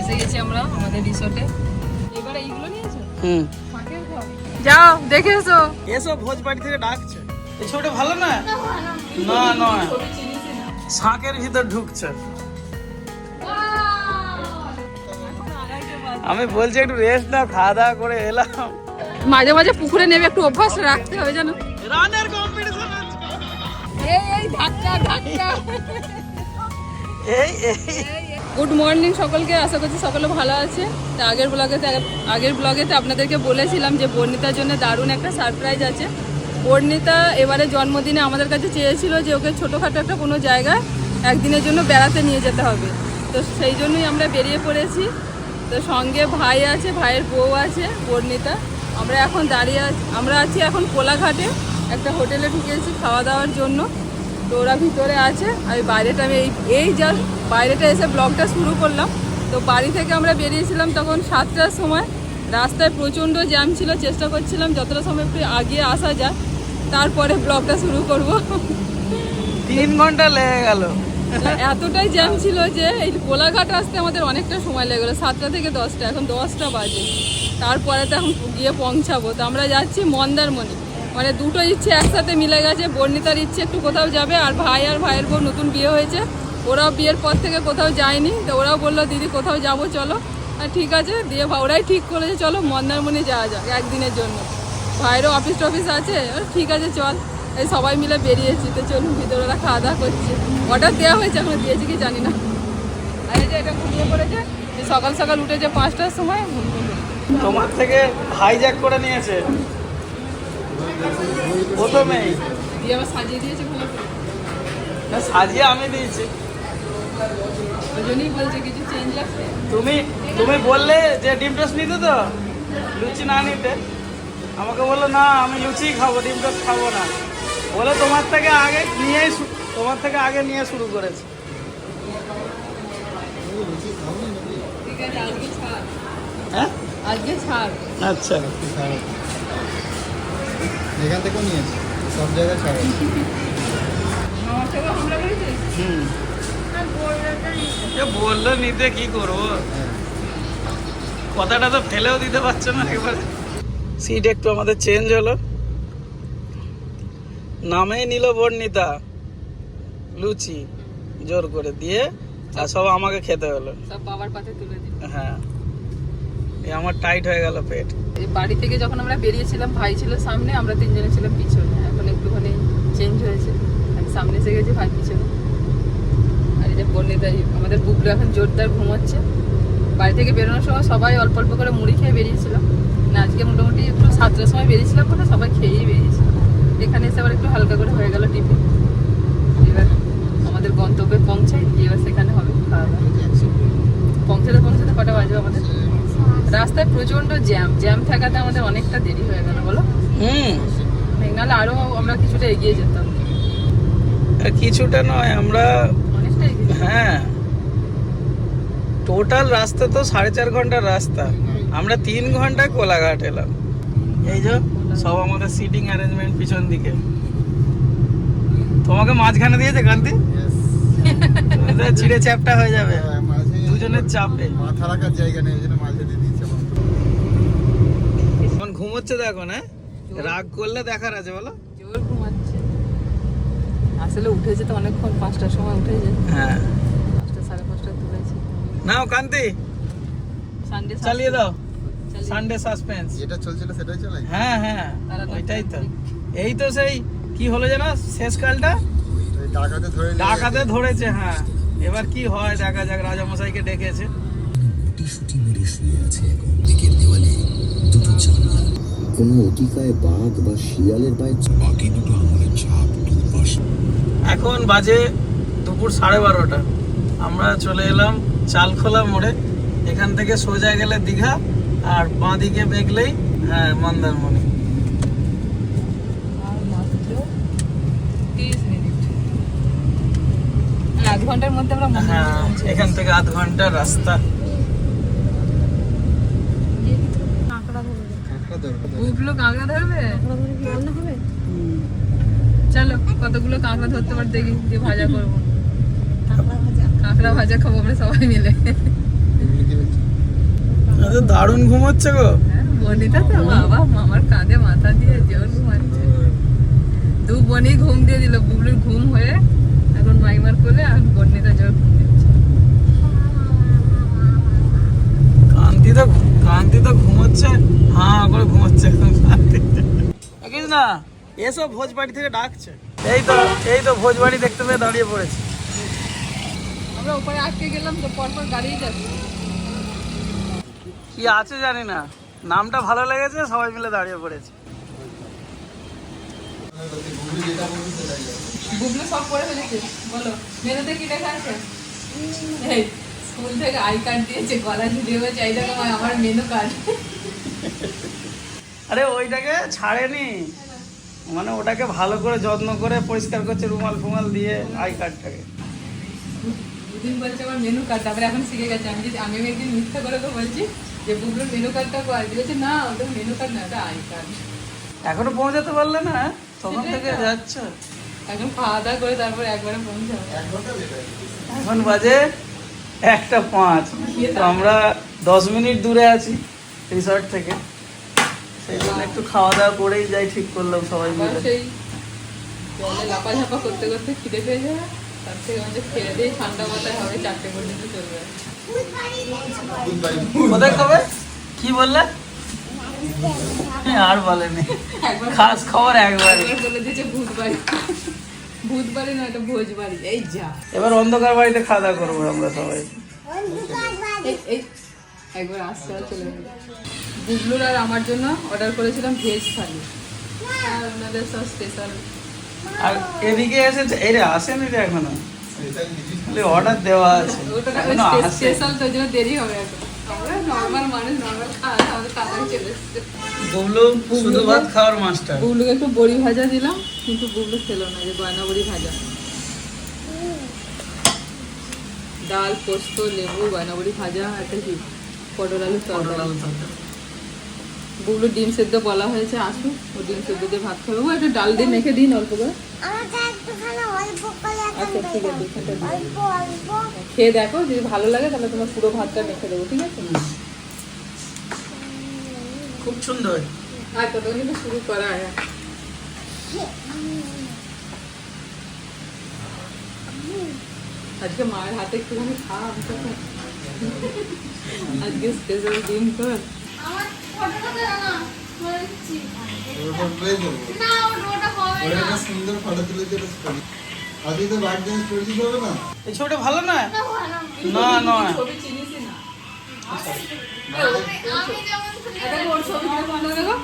এসে গেছি আমরা আমাদের রিসোর্টে। এবারে এইগুলো নিয়েছো? যাও দেখে এসো। এসব ভোজ বাড়ি থেকে ডাকছে। এই ছোট ভালো না? না নয়, শাকের ভিতর ঢুকছে। আমি বলছি একটু রেস্ট না, খাওয়া দাওয়া করে এলাম। মাঝে মাঝে পুকুরে নেবে, একটু অভ্যাস রাখতে হবে জানো। রানের কম্পিটিশন আছে। এই ধাক্কা ধাক্কা। এই গুড মর্নিং সকলকে, আশা করছি সকলে ভালো আছে। তো আগের ব্লগেতে আপনাদেরকে বলেছিলাম যে বর্ণিতার জন্য দারুণ একটা সারপ্রাইজ আছে। বর্ণিতা এবারে জন্মদিনে আমাদের কাছে চেয়েছিল যে ওকে ছোটোখাটো একটা কোনো জায়গায় একদিনের জন্য বেড়াতে নিয়ে যেতে হবে। তো সেই জন্যই আমরা বেরিয়ে পড়েছি। তো সঙ্গে ভাই আছে, ভাইয়ের বউ আছে, বর্ণিতা। আমরা আছি এখন কোলাঘাটে একটা হোটেলে ঢুকেছি খাওয়া দাওয়ার জন্য। তো ওরা ভিতরে আছে, আমি বাইরেটা এই জাস্ট বাইরেটা এসে ব্লগটা শুরু করলাম। তো বাড়ি থেকে আমরা বেরিয়েছিলাম তখন 7টার সময়। রাস্তায় প্রচণ্ড জ্যাম ছিল, চেষ্টা করছিলাম যতটা সময় একটু আগিয়ে আসা যায়, তারপরে ব্লগটা শুরু করব। 3 ঘন্টা লেগে গেল। এতটাই জ্যাম ছিল যে এই কোলাঘাট আসতে আমাদের অনেকটা সময় লেগে গেলো। 7টা থেকে 10টা, এখন 10টা বাজে। তারপরে তো এখন গিয়ে পৌঁছাবো। তো আমরা যাচ্ছি মন্দারমণি। মানে দুটো ইচ্ছে একসাথে মিলে গেছে। বর্ণিতার ইচ্ছে একটু কোথাও যাবে, আর ভাইয়ের বউ নতুন বিয়ে হয়েছে, ওরাও বিয়ের পর থেকে কোথাও যায়নি। তো ওরাও বললো দিদি কোথাও যাবো চলো। আর ঠিক আছে, দিয়ে ওরাই ঠিক করেছে চলো মন্দারমণি যাওয়া যাক একদিনের জন্য। ভাইয়েরও অফিস টফিস আছে, ঠিক আছে চল। এই সবাই মিলে বেরিয়েছি। তো চলুন ভিতরে ওরা খাওয়া দাওয়া করছে। অর্ডার দেওয়া হয়েছে, এখন দিয়েছি কি জানি না। আর এই যে এটা ঘুমিয়ে পড়েছে, সকাল সকাল উঠেছে 5টার সময়। তোমার থেকে হাইজ্যাক করে নিয়েছে প্রথমেই। দিয়ে আবার সাজিয়ে দিয়েছে ভালো করে। না, সাজিয়ে আমি দিয়েছি। ওই জন্যই বলছে কিছু চেঞ্জ লাগবে। তুমি বললে যে ডিম টোস্ট নিতে, তো লুচি না নিতে। আমাকে বললো না আমি লুচি খাবো, ডিম টোস্ট খাবো না। বলে তোমার থেকে আগে নিয়ে শুরু করেছে। ঠিক আছে, আজকে ছাড়। হ্যাঁ আজকে ছাড়। আচ্ছা, এখান থেকেও নিয়েছি, সব জায়গায় ছাড়া। আমার থেকেও হামলা করেছিস? বললো নিতে, কি করবো? কথাটা তো ফেলেও দিতে পারছো না একেবারে। সিট একটু আমাদের চেঞ্জ হলো। নামেই নিল বর্ণিতা লুচি জোর করে দিয়ে, আর সব আমাকে খেতে হলো। সব বাবার পাতে তুলে দিই। হ্যাঁ, আমার টাইট হয়ে গেল পেট। বাড়ি থেকে যখন আমরা বেরিয়েছিলাম ভাই ছিল সামনে, আমরা তিনজনে ছিলাম পিছনে। এখন একটুখানি চেঞ্জ হয়েছে, আমি সামনে এসে গেছি, ভাই পিছনে। আর এই যে বর্ণিতাই আমাদের বুবলু এখন জোরদার ঘুমাচ্ছে। বাড়ি থেকে বেরোনোর সময় সবাই অল্প অল্প করে মুড়ি খেয়ে বেরিয়েছিলাম। না, আজকে মোটামুটি একটু 7টার সময় বেরিয়েছিলাম, বলে সবাই খেয়েই বেরিয়েছিলাম। এখানে এসে আবার একটু হালকা করে হয়ে গেল টিফিন। এবার আমাদের গন্তব্যে পৌঁছাই, এবার সেখানে হবে খাওয়া দাওয়া। পৌঁছাতে কটা বাজবে আমাদের? রাস্তায় প্রচন্ড জ্যাম থাকাতে আমাদের অনেকটা দেরি হয়ে গেল, বলো। নাহলে আরো আমরা কিছুটা এগিয়ে যেতাম। কিছুটা নয়, আমরা অনেকটা এগিয়ে। হ্যাঁ, টোটাল রাস্তা তো 4.5 ঘন্টার রাস্তা। আমরা 3 ঘন্টায় কোলাঘাট এলাম। এই যে সব আমাদের সিটিং অ্যারেঞ্জমেন্ট পিছন দিকে। তোমাকে মাঝখানে দিয়েছে কান্তি, ছিঁড়ে চ্যাপটা হয়ে যাবে দুজনের চাপে। মাথা রাখার জায়গা নেই, ওই জন্য মাঝে দিয়ে দিচ্ছে। এখন ঘুমোচ্ছে দেখো না, রাগ করলে দেখার আছে বলো। জোর ঘুমাচ্ছে। আসলে উঠেছে তো অনেকক্ষণ, 5টার সময় উঠেছে। হ্যাঁ, 5টা 5:30 তুলেছে। নাও কান্তি সানডে চালিয়ে দাও। সানডে সাসপেন্স যেটা চলছিল সেটাই চালাই। হ্যাঁ, ওইটাই তো। এই তো সেই কি হলো যেন শেষকালটা, ডাকাতে ধরেছে। হ্যাঁ, এবার কি হয় দেখা যাক। রাজামশাইকে ডেকেছে। কোনো অতিকায় বাঘ বা শিয়ালের পায়ে বাকি দুটো আঙুলের ছাপ দুপাশে। এখন বাজে দুপুর 12:30। আমরা চলে এলাম চালখোলা মোড়ে। এখান থেকে সোজা গেলে দীঘা, আর বাঁ দিকে বেগলেই হ্যাঁ মন্দারমণি। আর মাত্র 30 মিনিট। 1/2 ঘন্টার মধ্যে আমরা হ্যাঁ, এখান থেকে 1/2 ঘন্টার রাস্তা। ওগুলো কাঁকড়া ধরবে? চলো কতগুলো কাঁকড়া ধরতে পার দেখি, দিয়ে ভাজা করবো। কাঁকড়া ভাজা খাবো আমরা সবাই মিলে। আচ্ছা দারুণ ঘুমোচ্ছে গো। বনিতা তো বাবা মামার কাঁধে মাথা দিয়ে জোর ঘুমাচ্ছে। দু বনি ঘুম দিয়ে দিল, বুবলুর ঘুম হয়ে এখন মাইমার কোলে আর বনিতা জোর ঘুম দিচ্ছে। কান্তি তো ঘুমোচ্ছে, হ্যাঁ করে ঘুমোচ্ছে একদম শান্তিতে। দেখিস না এসব ভোজবাড়ি থেকে ডাকছে। এই তো ভোজবাড়ি দেখতে পেয়ে দাঁড়িয়ে পড়েছে। আমরা উপরে আটকে গেলাম তো, পরপর গাড়ি যাচ্ছে। কি আছে জানি না, নামটা ভালো লেগেছে, সবাই মিলে দাঁড়িয়ে পড়েছে। বুবলু সব পড়ে ফেলেছে। বলো মেনুতে কি লেখা আছে? এই স্কুল থেকে আই কার্ড দিয়েছে, গলা ঝুলিয়ে গেছে, এই দেখো আমার মেনু কার্ড। আরে ওইটাকে ছাড়েনি, মানে ওটাকে ভালো করে যত্ন করে পরিষ্কার করছে রুমাল ফুমাল দিয়ে আই কার্ডটাকে। দুদিন বলছে আমার মেনু কার্ড, তারপরে এখন শিখে গেছে। আমি একদিন মিথ্যা করে তো বলছি যে বুবলুর মেনু কার্ডটা কোয়াল দিয়েছে, না ওটা মেনু কার্ড না, ওটা আই কার্ড। এখনো পৌঁছাতে পারলে না, তখন থেকে যাচ্ছ। এখন খাওয়া দাওয়া করে তারপরে একবারে পৌঁছাবো। এখন বাজে 1:05, তো আমরা 10 মিনিট দূরে আছি রিসর্ট থেকে, সেই জন্য একটু খাওয়া দাওয়া করেই যাই ঠিক করলাম সবাই মিলে। সেই জলে লাপাঝাপা করতে করতে খিদে পেয়ে যাবে, তার থেকে আমাদের খেয়ে দিয়ে ঠান্ডা মাথায় হবে, 4টে পর্যন্ত চলবে। কোথায় খাবে কি বললে? আর বলেনি, খাস খবর একবারে বলে দিয়েছে ভূতবাড়ি। ভূতবাড়ি না, এটা ভোজবাড়ি। এই যা এবার অন্ধকার বাড়িতে খাওয়া দাওয়া করবো আমরা সবাই। এই একবার আসতে চলে যাবে। বুবলুর আর আমার জন্য অর্ডার করেছিলাম ভেজ থালি, আর ওনাদের সব স্পেশাল। আর এদিকে এসেছে, এরে আসেনি রে এখনো, অর্ডার দেওয়া আছে এখনো আসে। স্পেশাল তো, জন্য দেরি হবে এখন। আমরা নর্মাল মানুষ, নর্মাল খাওয়া, আমাদের তাড়াতাড়ি চলে এসছে। বুবলু শুধু ভাত খাওয়ার মাস্টার। বুবলুকে একটু বড়ি ভাজা দিলাম, কিন্তু বুবলু খেলো না, যে গয়না বড়ি ভাজা। ডাল, পোস্ত, লেবু, গয়না বড়ি ভাজা, একটা কি পটল আলু তরকারি। বুবলু ডিম সেদ্ধ বলা হয়েছে, আসুক ও ডিম সেদ্ধ দিয়ে ভাত খাবে। ও একটু ডাল দিয়ে মেখে দিন অল্প করে। আচ্ছা ঠিক আছে, এখানটা দিন। খেয়ে দেখো, যদি ভালো লাগে তাহলে তোমার পুরো ভাতটা মেখে দেবো, ঠিক আছে? খুব সুন্দর। আচ্ছা তখন কিন্তু শুরু করা হয়। আজকে মায়ের হাতে একটুখানি খা, আজকে স্পেশাল ডিম কর। সুন্দর ফটো তুলে আজকে তো বার্থডে স্টোরি হবে না। এই ছবিটা ভালো না? না নয়, ছবি চিনিসই না। দেখো ওর ছবি দেখো, দেখো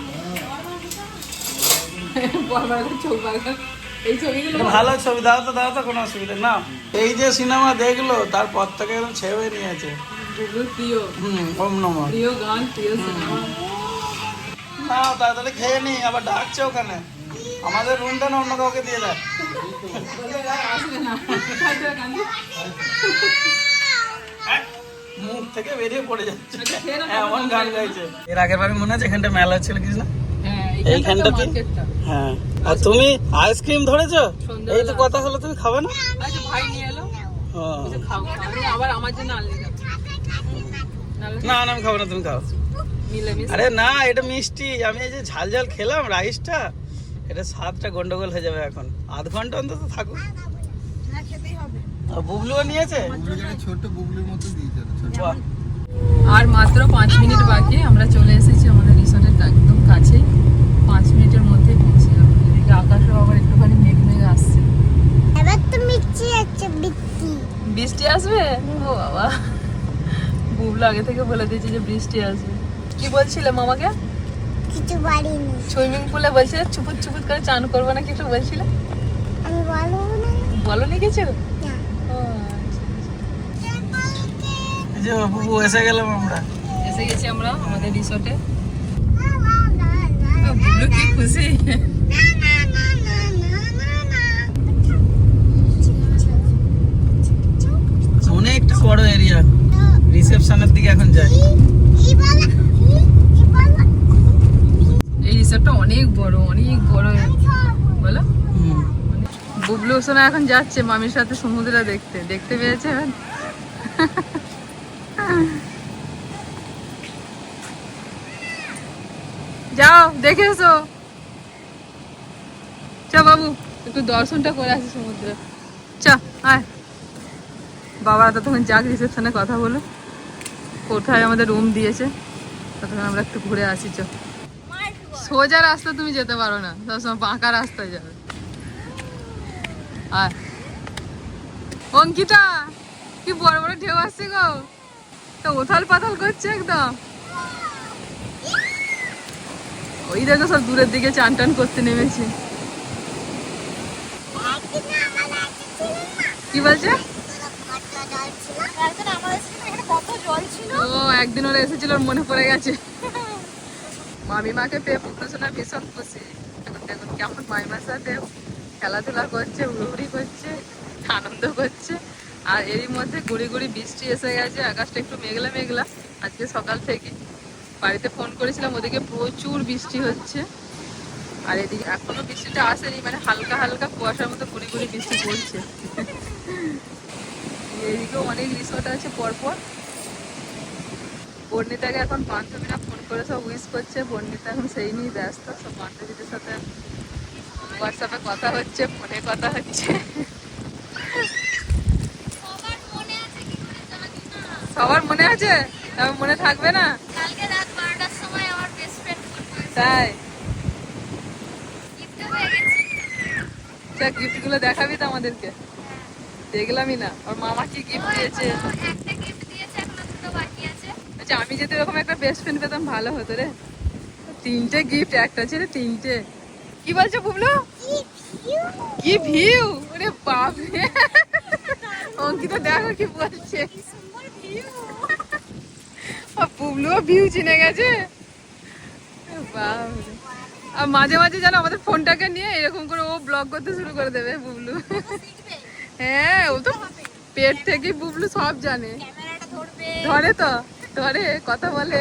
বড় চোখ বাঁকা। এই ছবিগুলো ভালো ছবি, দাও তো কোনো অসুবিধা না। এই যে সিনেমা দেখলো তারপর থেকে একদম ছেড়ে নিয়েছে। বুবলুর প্রিয়, ওম নমঃ। প্রিয় গান, প্রিয় সিনেমা। না তাড়াতাড়ি খেয়ে নি, আবার ডাকছে ওখানে। আমাদের রুমটা না অন্য কাউকে দিয়ে দেয়। আসবে না, মুখ থেকে বেরিয়ে পড়ে যাচ্ছে, খেয়ে নাও, এমন গান গাইছে। এর আগের বারে মনে আছে এখানটা মেলা ছিল কিছু না? হ্যাঁ এইখানটাতে? মার্কেটটা। হ্যাঁ। আর তুমি আইসক্রিম ধরেছো? সন্ধ্যাবেলা। এই তো কথা হলো তুমি খাবে না? আচ্ছা ভাই নিয়ে এলো, হ্যাঁ। বলছে খাও খাও। আমি আবার আমার জন্য আনলি না, না না আমি খাবো না, তুমি খাও। মিলেমিশে। আরে না এটা মিষ্টি, আমি এই যে ঝাল ঝাল খেলাম রাইসটা, এটা স্বাদটা গন্ডগোল হয়ে যাবে এখন। আধ ঘন্টা অন্তত থাকুক। আর বুবলুও নিয়েছে? ছোট বুবলির মতো দিয়েছে, ছোট। বাহ। আর মাত্র 5 মিনিট বাকি, আমরা চলে এসেছি আমাদের রিসর্টের একদম কাছেই। 5 মিনিটের মধ্যে পৌঁছে যাবো। এদিকে আকাশও আবার একটুখানি মেঘ মেঘ আসছে। এবার তো মিষ্টি আছে, বৃষ্টি। বৃষ্টি আসবে? ও বাবা, বুবলু আগে থেকে বলে দিয়েছে যে বৃষ্টি আসবে। কি বলছিলে মামাকে? কিছু বাড়িনি, সুইমিং পুলে বলছিলে চুপুত চুপুত করে চান করবো না, কিছু বলছিলে? আমি বলবো না। বলোনি কিছু? না। ও, আচ্ছা। এই যে বুবু এসে গেলাম আমরা। এসে গেছি আমরা আমাদের রিসর্টে। বুবলু কি খুশি। অনেকটা বড় এরিয়া। রিসেপশনের দিকে এখন যাই। এই রিসর্টটা অনেক বড়, অনেক বড়। বলো বুবলু সোনা এখন যাচ্ছে মামির সাথে সমুদ্র দেখতে, দেখতে পেয়েছে। যাও দেখে এসো। চ বাবু একটু দর্শনটা করে আসি সমুদ্রে। চ আয়। বাবা ততক্ষণ যাক রিসেপশনে কথা বলো কোথায় আমাদের রুম দিয়েছে, ততক্ষণ আমরা একটু ঘুরে আসি। চ সোজা রাস্তা তুমি যেতে পারো না, সবসময় বাঁকা রাস্তায় যাবে। আর অঙ্কিতা কি বড় বড় ঢেউ আসছে গো, তো ওথাল পাথাল করছে একদম। ওই দেখো সব দূরের দিকে চান টান করতে নেমেছি। কি বলছে? ও একদিন ওরা এসেছিল, ওর মনে পড়ে গেছে। মামিমাকে পেয়ে পুত্রসোনা ভীষণ খুশি। এখন দেখুন কেমন মামিমার সাথে খেলাধুলা করছে, উড়ি করছে, আনন্দ করছে। আর এরই মধ্যে গুড়ি গুড়ি বৃষ্টি এসে গেছে, আকাশটা একটু মেঘলা মেঘলা আজকে সকাল থেকে। বাড়িতে ফোন করেছিলাম, ওদিকে প্রচুর বৃষ্টি হচ্ছে। আর এদিকে এখনো বৃষ্টিটা আসেনি, মানে হালকা হালকা কুয়াশার মতো গুড়ি গুড়ি বৃষ্টি পড়ছে। এদিকেও অনেক রিসোর্ট আছে পরপর। বর্ণিতাকে এখন বান্ধবীরা ফোন করে সব উইশ করছে। বর্ণিতা এখন সেই নিয়ে ব্যস্ত, সব বান্ধবীদের সাথে হোয়াটসঅ্যাপে কথা হচ্ছে, ফোনে কথা হচ্ছে। সবার মনে আছে? মনে থাকবে না? কালকে রাত 12টার সময় আমার বেস্ট ফ্রেন্ড তাই গিফট গুলো দেখাবি তো আমাদেরকে? দেখলামই না। ওর মামা কি গিফট দিয়েছে? একটা গিফট দিয়েছে, এখনো দুটো বাকি আছে। আচ্ছা আমি যদি এরকম একটা বেস্ট ফ্রেন্ড পেতাম ভালো হতো রে। 3টে গিফট, একটা ছেড়ে 3টে। কি বলছো বুবলু? কি ভিউ! ওরে বাপ রে, অঙ্কিতা দেখো কি বলছে। বুবলুও ভিউ চিনে গেছে। বাপ রে। আর মাঝে মাঝে যেন আমাদের ফোনটাকে নিয়ে এরকম করে ও ব্লগ করতে শুরু করে দেবে বুবলু। হ্যাঁ ও তো পেট থেকে বুবলু সব জানে, ধরে তো ধরে কথা বলে।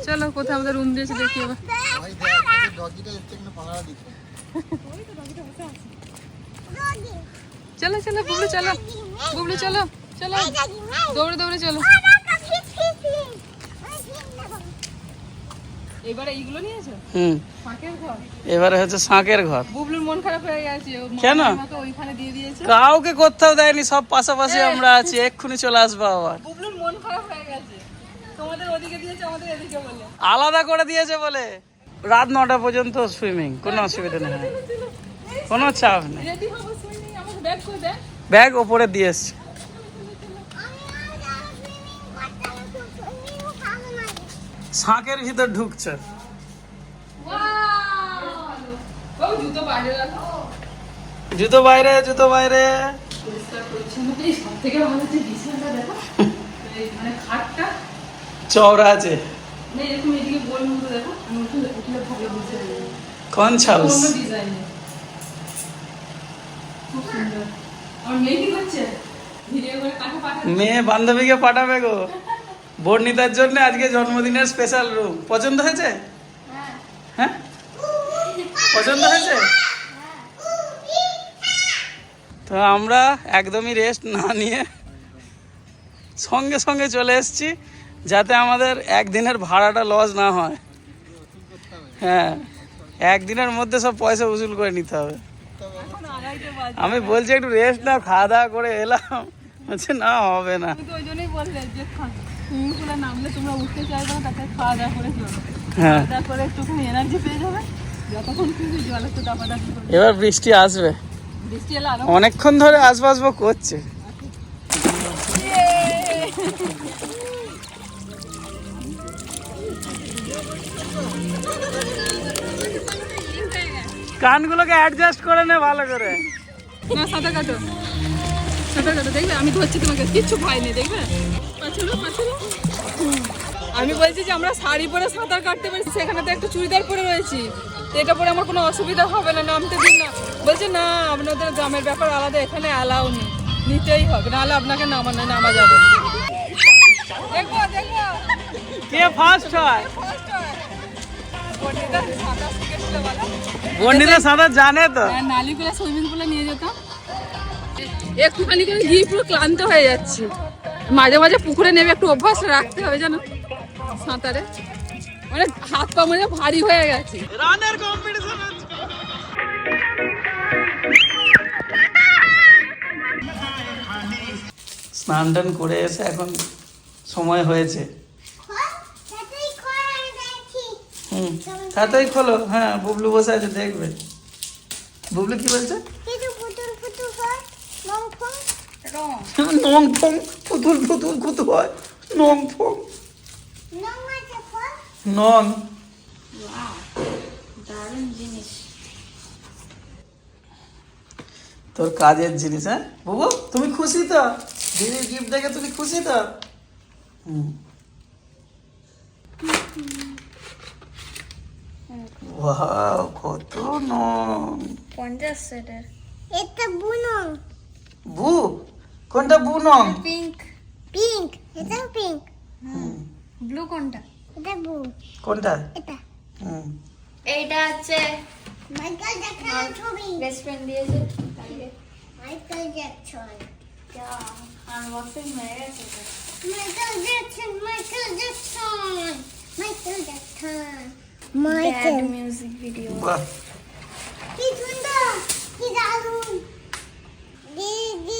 চলো কোথায় আমাদের রুম দিয়েছে দেখি এবার। ভাই দেখ ডগিটা এসে এখানে পাহারা দিচ্ছে। চলো চলো বুবলু চলো, বুবলু চলো চলো, দৌড়ে দৌড়ে চলো। এবারে এইগুলো নিয়েছো? শাঁকের ঘর। এবারে হচ্ছে শাঁকের ঘর। বুবলুর মন খারাপ হয়ে গেছে, ও কেন? মাকে ওইখানে দিয়ে দিয়েছে। কাউকে কোথাও দেয়নি, সব পাশাপাশি আমরা আছি, এক্ষুনি চলে আসবো আবার। বুবলুর মন খারাপ হয়ে গেছে, তোমাদের ওদিকে দিয়েছে আমাদের এদিকে বলে। আলাদা করে দিয়েছে বলে। রাত 9টা পর্যন্ত সুইমিং, কোনো অসুবিধা নেই, কোনো চাপ নেই। রেডি হবো সুইমিং, আমাকে ব্যাগ করে দে। ব্যাগ ওপরে দিয়ে এসছি। শাঁকের ভিতর ঢুকছে। বাবু জুতো বাইরে রাখো। জুতো বাইরে, জুতো বাইরে। পরিষ্কার পরিচ্ছন্নতাই সব থেকে ভালো হচ্ছে। বিছানাটা দেখো, মানে খাটটা চওড়া আছে। না এরকম এদিকে গোল মতো দেখো, আমি উঠলে ভালো বুঝতে পারি। কোন ছালস? অন্য ডিজাইনের, খুব সুন্দর। আমার মেয়ে কি করছে? ভিডিও করে কাকে পাঠাবে? মেয়ে বান্ধবীকে পাঠাবে গো। বর্ণিতার জন্য আজকে জন্মদিনের স্পেশাল রুম। পছন্দ হয়েছে? হ্যাঁ পছন্দ হয়েছে? তো আমরা একদমই রেস্ট না নিয়ে সঙ্গে সঙ্গে চলে এসেছি, যাতে আমাদের একদিনের ভাড়াটা লস না হয়। হ্যাঁ একদিনের মধ্যে সব পয়সা উসুল করে নিতে হবে। আমি বলছি একটু রেস্ট না, খাওয়া দাওয়া করে এলাম, বলছে না হবে না। তুমি তো ওই জন্যই বললে যে সুইমিং পুলে নামলে তোমরা উঠতে চাইবে না, তাতে খাওয়া দাওয়া করে চলো। হ্যাঁ খাওয়া দাওয়া করে একটুখানি এনার্জি পেয়ে যাবে, যতক্ষণ কিন্তু জল একটু দাপাদাপি করবে। এবার বৃষ্টি আসবে, বৃষ্টি এলে আরো অনেকক্ষণ ধরে আসবো আসবো করছে। কানগুলোকে অ্যাডজাস্ট করে নে ভালো করে। না সাঁতার কাটো, সাঁতার কাটো, দেখবে আমি ধরছি তোমাকে, কিচ্ছু ভয় নেই, দেখবে। পাছলো পাছলো। আমি বলছি যে আমরা শাড়ি পরে সাঁতার কাটতে পারি, সেখানে তো একটু চুড়িদার পরে রয়েছি, তো এটা পরে আমার কোনো অসুবিধা হবে না, নামতে দিন না। বলছে না আপনাদের গ্রামের ব্যাপার আলাদা, এখানে অ্যালাউ নেই, নিতেই হবে, নাহলে আপনাকে নামা যাবে না। দেখবো দেখবো কে ফার্স্ট হয়। বর্ণিতা সাঁতার শিখেছিল বলো। বর্ণিতা সাঁতার জানে তো। হ্যাঁ, নালিগুলা সুইমিং পুলে নিয়ে যেতাম, একটুখানি করে গিয়ে পুরো ক্লান্ত হয়ে যাচ্ছি। মাঝে মাঝে পুকুরে নেমে একটু অভ্যাস রাখতে হবে জানো সাঁতারে। মানে হাত পা মানে ভারী হয়ে গেছে। রানের কম্পিটিশন হচ্ছে। স্নান টান করে এসে এখন সময় হয়েছে। তাড়াতাড়ি খোলো। হ্যাঁ, বুবলু বসে আছে, দেখবে। বুবলু কি বলছে? নং ফং পুতুল পুতুল কুতু হয়, নং ফং নং। তোর কাজের জিনিস। হ্যাঁ বুবু, তুমি খুশি তো? দিদির গিফট দেখে তুমি খুশি তো? ওয়াও, কত নং। 50 সেটের। এটা বুনং বু কোনটা? বু নং? পিঙ্ক। পিঙ্ক, এটা পিঙ্ক, ব্লু কোনটা? এটা ব্লু, কোনটা? এটা এইটা হচ্ছে মাইকেল জ্যাকসন ছবি, বেস্ট ফ্রেন্ড দিয়েছে কালকে। মাইকেল জ্যাকসন, আনবক্সিং হয়ে গেছে এটা। Michael Jackson, Michael Jackson, Michael Jackson, bad Michael. Music video. বাহ, কি সুন্দর, কি দারুণ, দিদি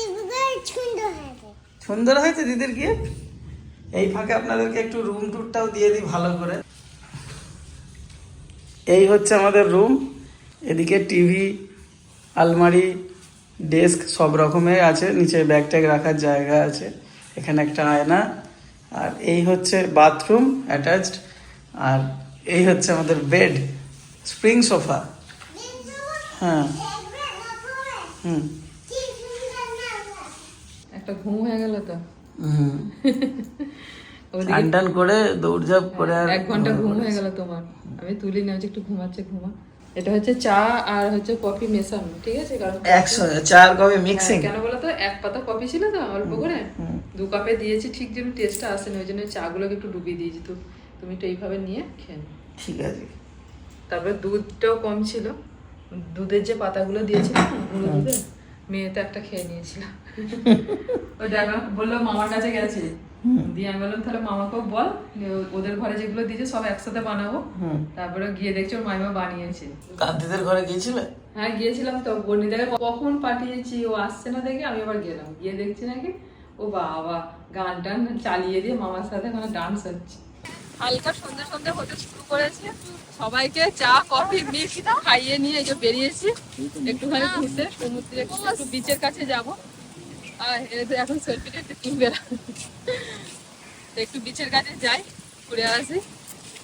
সুন্দর হয়েছে। সুন্দর হয়েছে দিদির গিফট। এই ফাঁকে আপনাদেরকে একটু রুম ট্যুরটাও দিয়ে দিই ভালো করে। এই হচ্ছে আমাদের রুম। এদিকে টিভি, আলমারি, ডেস্ক সব রকমের আছে। নিচে ব্যাগ ট্যাগ রাখার জায়গা আছে। এখানে একটা আয়না। আর এই হচ্ছে বাথরুম অ্যাটাচড। আর এই হচ্ছে আমাদের বেড, স্প্রিং সোফা। হ্যাঁ, হুম একটা ঘুম হয়ে গেল তো। হুম। ওদিকে টান টান করে দৌড়ঝাঁপ করে আর 1 ঘন্টা ঘুম হয়ে গেল তোমার। আমি তুলি না, একটু ঘুমাচ্ছে, ঘুমা। এটা হচ্ছে চা আর হচ্ছে কফি মেশানো, ঠিক আছে? কারণ একসঙ্গে চার কবে মিক্সিং। কেন বলো তো, 1 পাতা কফি ছিল তো অল্প করে, 2 কাপে দিয়েছি, ঠিক যেন টেস্টটা আসেনি, ওই জন্য চা গুলোকে একটু ডুবিয়ে দিয়েছি। তো তুমি তো এইভাবে নিয়ে খেয়ে নাও। ঠিক আছে। তারপরে দুধটাও কম ছিল, দুধের যে পাতাগুলো দিয়েছিলাম গুঁড়ো দুধে, মেয়ে তো একটা খেয়ে নিয়েছিল। ওই দেখো বললো মামার কাছে গেছে, দিয়ে আমি বললাম তাহলে মামাকেও বল যে ওদের ঘরে যেগুলো দিয়েছে সব একসাথে বানাবো। তারপরে গিয়ে দেখছি ওর মাইমা বানিয়েছে। কান্তিদের ঘরে গিয়েছিলে? হ্যাঁ গিয়েছিলাম তো, বর্ণিতাকে কখন পাঠিয়েছি, ও আসছে না দেখে আমি আবার গেলাম, গিয়ে দেখছি নাকি ও বাবা গান টান চালিয়ে দিয়ে মামার সাথে মানে ডান্স হচ্ছে। হালকা সন্ধ্যে সন্ধ্যে হতে শুরু করেছে, সবাইকে চা কফি মিক্স খাইয়ে নিয়ে এই যে বেরিয়েছি একটুখানি ঘুরতে, সমুদ্রে একটু বিচের কাছে যাব। আর এখন সেলফিটা একটু তুলবে না, একটু বিচের কাছে যাই, ঘুরে আসি।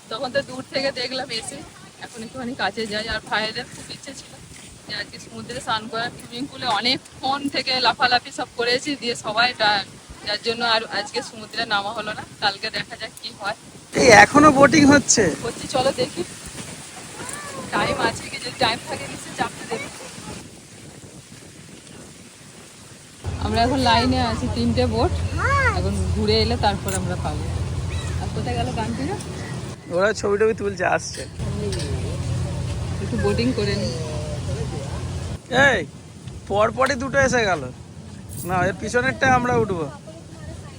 তখন তো দূর থেকে দেখলাম এসে, এখন একটুখানি কাছে যাই। আর ভাইয়েদের খুব ইচ্ছে ছিল যে আজকে সমুদ্রে স্নান করার, সুইমিং পুলে অনেকক্ষণ থেকে লাফালাফি সব করেছি, দিয়ে সবাই যার জন্য আর আজকে সমুদ্রে নামা হলো না। কালকে দেখা যাক কি হয়। এই এখনো বোটিং হচ্ছে? চলো দেখি, টাইম আছে কি, যদি টাইম থাকে নিশ্চয়ই চাপতে দেবে। আমরা এখন লাইনে আছি, 3টে বোট, এখন ঘুরে এলে তারপর আমরা পাবো। আর কোথায় গেল কান্তিরা? ওরা ছবি টবি তুলছে, আসছে। একটু বোটিং করে নি। এই পরপরই দুটো এসে গেল না, এর পিছনেরটা আমরা উঠবো।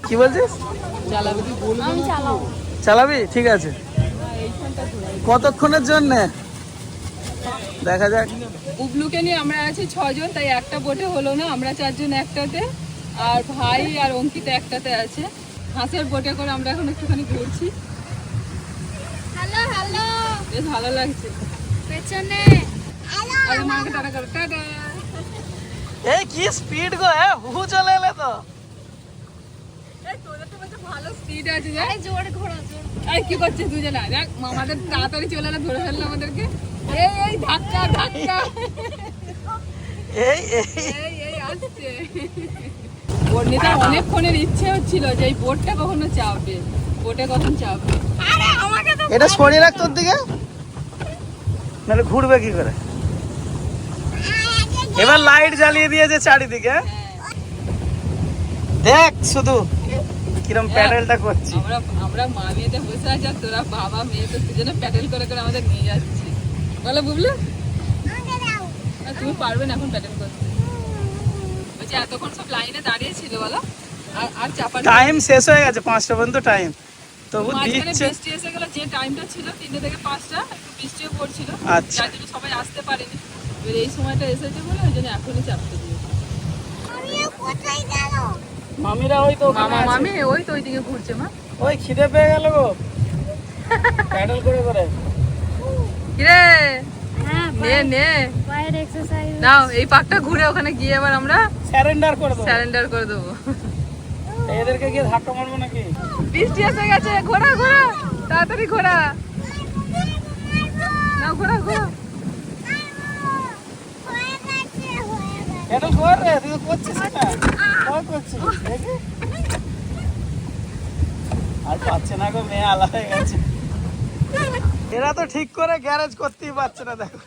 কি বলছিস? চালাবে কি বলবো? চালাবি? ঠিক আছে। কতক্ষণের জন্য দেখা যাক। উবলুকে নিয়ে আমরা আছি 6 জন, তাই একটা বোটে হলো না, আমরা 4 জন একটাতে, আর ভাই আর অঙ্কিতা একটাতে আছে। হাঁসের বোটে করে আমরা এখন একটুখানি ঘুরছি। হ্যালো হ্যালো, বেশ ভালো লাগছে। পেছনে আর মাকে টাটা করো, টাটা। এই কি স্পিড গো, হ্যাঁ হু চলে এলে তো। এই তোদের তো বলছে ভালো স্পিড আছে যে। জোরে ঘোরো, জোরে। এই কি করছিস দুজনে? দেখ মামাদের তাড়াতাড়ি চলে এলো, ধরে ফেললো আমাদেরকে। এই এই ধাক্কা ধাক্কা, এই এই এই এই আসছে। বর্ণিতা অনেকক্ষণের ইচ্ছে হচ্ছিল যে এই বোটটা কখনো চাপবে, বোটে কখন চাপবে। আরে আমাকে তো এটা সরিয়ে রাখ তোর দিকে, নাহলে ঘুরবে কি করে। এবার লাইট জ্বালিয়ে দিয়েছে চারিদিকে। দেখ শুধু কিরম প্যাডেলটা করছি। আমরা মা মেয়েতে বসে আছি, আর তোরা বাবা মেয়ে তো দুজনে প্যাডেল করে করে আমাদের নিয়ে যাচ্ছে। বলো বুবলু, তুমি পারবে না এখন প্যাডেল করতে? বলছি এতক্ষণ সব লাইনে দাঁড়িয়ে ছিল, বলো। আর চাপা টাইম শেষ হয়ে গেছে, 5টা পর্যন্ত টাইম। তবু মাঝখানে দিচ্ছে। বৃষ্টি এসে গেল, যে টাইমটা ছিল 3টে থেকে 5টা একটু বৃষ্টিও পড়ছিল, আচ্ছা। যার জন্য সবাই আসতে পারেনি। এবার এই সময়টা এসেছে বলে ওই জন্য এখনই চাপতে দিয়েছে। আমিও কোথায় গেল? মামিরা ওই তো ওখানে মামা আছে। মামি ওই তো ওইদিকে ঘুরছে মা। ওই খিদে পেয়ে গেল গো, প্যাডেল করে করে। কিরে হ্যাঁ নে নে পায়ের এক্সারসাইজ নাও, এই পার্কটা ঘুরে ওখানে গিয়ে এবার আমরা স্যারেন্ডার করে দেবো। স্যারেন্ডার করে দেবো। এদেরকে গিয়ে ধাক্কা মারবো নাকি? বৃষ্টি এসে গেছে, ঘোরা ঘোরা তাড়াতাড়ি ঘোরা, নাও ঘোরা ঘোরা। হয়ে গেছে, হয়ে গেছে। প্যাডেল কর রে, তুই তো করছিস না। কর করছিস দেখি। আর পাচ্ছে না গো, মেয়ে আলাদা হয়ে গেছে। এরা তো ঠিক করে গ্যারেজ করতেই পারছে না, দেখো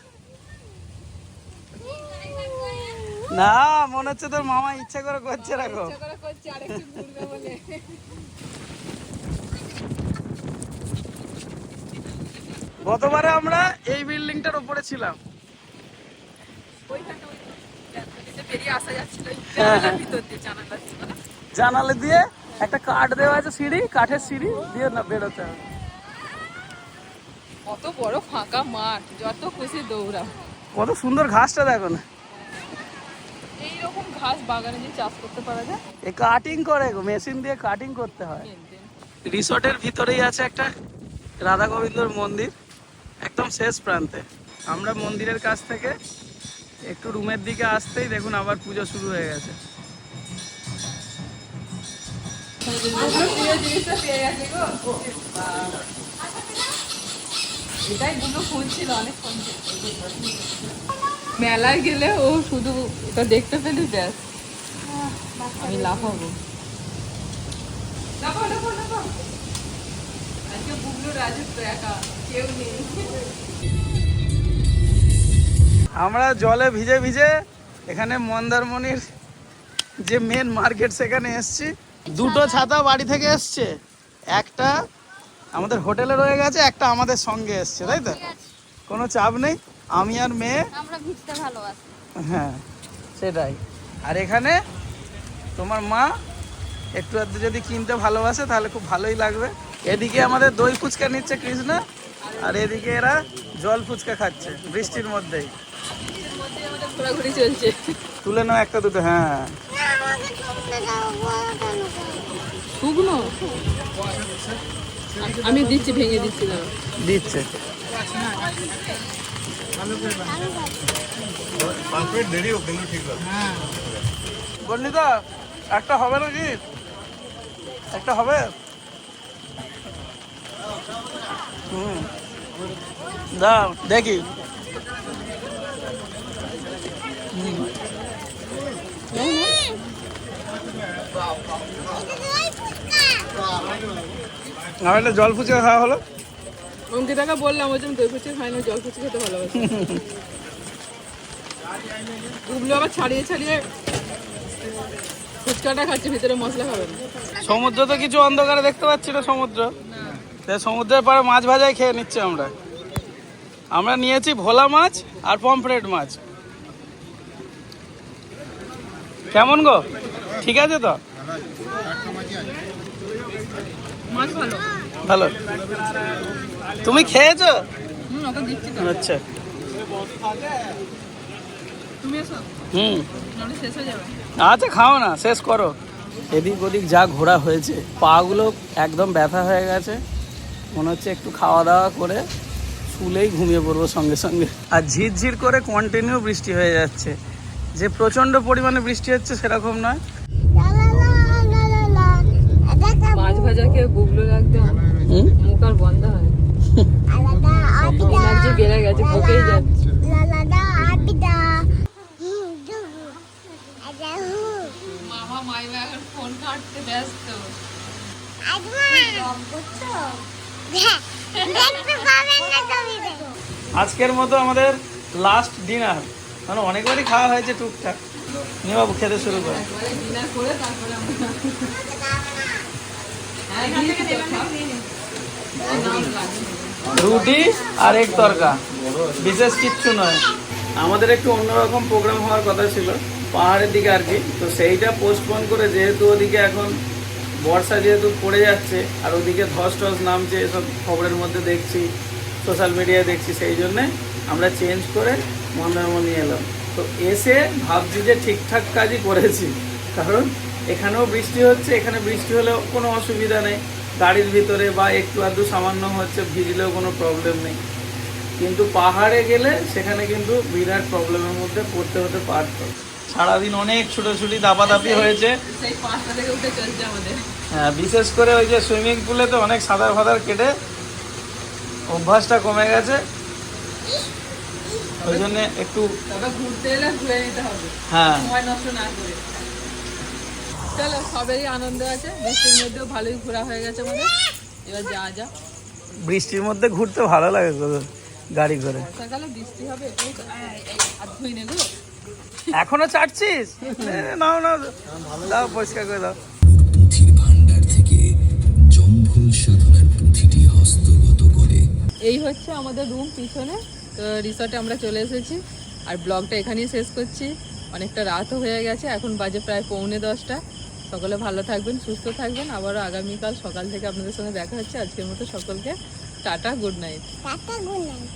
না, মনে হচ্ছে তোর মামা ইচ্ছে করে করছে। রাখো গতবারে আমরা এই বিল্ডিংটার উপরে ছিলাম। বেরিয়ে আসা যাচ্ছিল হ্যাঁ, হ্যাঁ। ভিতর দিয়ে, জানালা ছিল না। জানালে দিয়ে একটা কাঠ দেওয়া আছে, সিঁড়ি, কাঠের সিঁড়ি দিয়ে না বেরোতে হবে। কত বড় ফাঁকা মাঠ, যত খুশি দৌড়া। কত সুন্দর ঘাসটা দেখো না। এইরকম ঘাস বাগানে যে চাষ করতে পারা যায়। এ কাটিং করে গো, মেশিন দিয়ে কাটিং করতে হয়। রিসর্টের ভিতরেই আছে একটা রাধা গোবিন্দর মন্দির, একদম শেষ প্রান্তে। আমরা মন্দিরের কাছ থেকে একটু রুমের দিকে আসতেই দেখুন আবার পুজো শুরু হয়ে গেছে। এটাই গুলো খুঁজছিল অনেক, মেলায় গেলে ও শুধু এটা দেখতে পেলে ব্যাস আমি লাফাবো। লাফাও লাফাও লাফাও, আজকে বুবলু রাজত্ব একা, কেউ নেই। আমরা জলে ভিজে ভিজে এখানে মন্দারমণির যে মেন মার্কেট সেখানে এসছি। দুটো ছাতা বাড়ি থেকে এসছে, একটা আমাদের হোটেলে রয়ে গেছে, একটা আমাদের সঙ্গে এসছে, তাই তো? কোনো চাপ নেই, আমি আর মেয়ে। আমরা ভিজতে ভালোবাসি। হ্যাঁ সেটাই। আর এখানে তোমার মা একটু আধটু যদি কিনতে ভালোবাসে তাহলে খুব ভালোই লাগবে। এদিকে আমাদের দই ফুচকা নিচ্ছে কৃষ্ণা, আর এদিকে এরা জল ফুচকা খাচ্ছে বৃষ্টির মধ্যেই। ঘোরাঘুরি চলছে। তুলে নাও একটা দুটো। হ্যাঁ না, আমাকে শুকনো দাও, বড় কেন করো? শুকনো আমি দিচ্ছি, ভেঙে দিচ্ছি না। দিচ্ছে। বর্ণিতা একটা হবে নাকি? একটা হবে। দাও দেখি। আমার জল ফুচকা খাওয়া হলো। অঙ্কিতাকে বললাম ওই জন্য দই ফুচকা খাই না, জল ফুচকা খেতে ভালোবাসি। ওগুলো আবার ছাড়িয়ে ছাড়িয়ে ফুচকাটা খাচ্ছে, ভিতরে মশলা খাবে না। সমুদ্র তো কিছু অন্ধকারে দেখতে পাচ্ছি না, সমুদ্র। তাই সমুদ্রের পাড়ে মাছ ভাজাই খেয়ে নিচ্ছে। আমরা নিয়েছি ভোলা মাছ আর পমফ্রেট মাছ। কেমন গো, ঠিক আছে তো? মাছ ভালো। ভালো। তুমি খেয়েছো? ওকে দিচ্ছি তো। আচ্ছা। তুমি এসো, নাহলে শেষ হয়ে যাবে। আচ্ছা খাও না, শেষ করো। এদিক ওদিক যা ঘোরা হয়েছে, পাগুলো একদম ব্যথা হয়ে গেছে। মনে হচ্ছে একটু খাওয়া দাওয়া করে শুলেই ঘুমিয়ে পড়বো সঙ্গে সঙ্গে। আর ঝিরঝির করে কন্টিনিউ বৃষ্টি হয়ে যাচ্ছে। যে প্রচণ্ড পরিমাণে বৃষ্টি হচ্ছে সেরকম নয়। লা লা লা লা লা লা। এটা কেমন? মাছ ভাজা খেয়ে গুগলো একদম মুখ আর বন্ধ হয়। আলাদা আপিদা। এনার্জি বেড়ে গেছে, বুকেই যাচ্ছে। লালাদা আপিদা। দুগু। আজা হু। মামা মাইমা এখন ফোন কাটতে ব্যস্ত। আজমা। জব করছো? হ্যাঁ। দেখতে পাবেন না তুমি দেখো। আজকের মতো আমাদের লাস্ট ডিনার, মানে অনেকবারই খাওয়া হয়েছে টুকটাক। নিয়ে বাবু খেতে শুরু করে। ডিনার করে তারপরে আমরা রুটি আর এক তরকা, বিশেষ কিচ্ছু নয়। আমাদের একটু অন্যরকম প্রোগ্রাম হওয়ার কথা ছিল পাহাড়ের দিকে আর কি, তো সেইটা পোস্টপোন করে, যেহেতু ওদিকে এখন বর্ষা যেহেতু পড়ে যাচ্ছে আর ওদিকে ধস টস নামছে, এসব খবরের মধ্যে দেখছি, সোশ্যাল মিডিয়ায় দেখছি, সেই জন্যে আমরা চেঞ্জ করে মন্দারমণি এলাম। তো এসে ভাবছি যে ঠিকঠাক কাজই করেছি, কারণ এখানেও বৃষ্টি হচ্ছে, এখানে বৃষ্টি হলেও কোনো অসুবিধা নেই, গাড়ির ভিতরে বা একটু আধটু সামান্য হচ্ছে ভিজলেও কোনো প্রবলেম নেই। কিন্তু পাহাড়ে গেলে সেখানে কিন্তু বিরাট প্রবলেমের মধ্যে পড়তে হতে পারত। সারাদিন অনেক ছুটোছুটি দাপাদাপি হয়েছে, সেই 5টা থেকে উঠে চলছে আমাদের। হ্যাঁ, বিশেষ করে ওই যে সুইমিং পুলে তো অনেক সাঁতার ফাতার কেটে অভ্যাসটা কমে গেছে, ওই জন্য একটু তবে ঘুরতে এলে ঘুরে নিতে হবে, হ্যাঁ সময় নষ্ট না করে। চলো, সবেরই আনন্দ আছে, বৃষ্টির মধ্যেও ভালোই ঘোরা হয়ে গেছে আমাদের। এবার যা বৃষ্টির মধ্যে ঘুরতে ভালো লাগে গো, গাড়ি করে। বর্ষাকালে বৃষ্টি হবে, এটাই তো। হাত ধুই নেবো। এখনো চাটছিস? নাও নাও, দাও পরিষ্কার করে দাও। পুঁথির ভান্ডার থেকে জম্ভুল সাধনার পুঁথিটি হস্তগত করে। এই হচ্ছে আমাদের রুম পিছনে। তো রিসর্টে আমরা চলে এসেছি, আর ব্লগটা এখানেই শেষ করছি। অনেকটা রাতও হয়ে গেছে, এখন বাজে প্রায় 9:45। সকলে ভালো থাকবেন, সুস্থ থাকবেন। আবারও আগামীকাল সকাল থেকে আপনাদের সঙ্গে দেখা হচ্ছে। আজকের মতো সকলকে tata, good night. Tata, good night.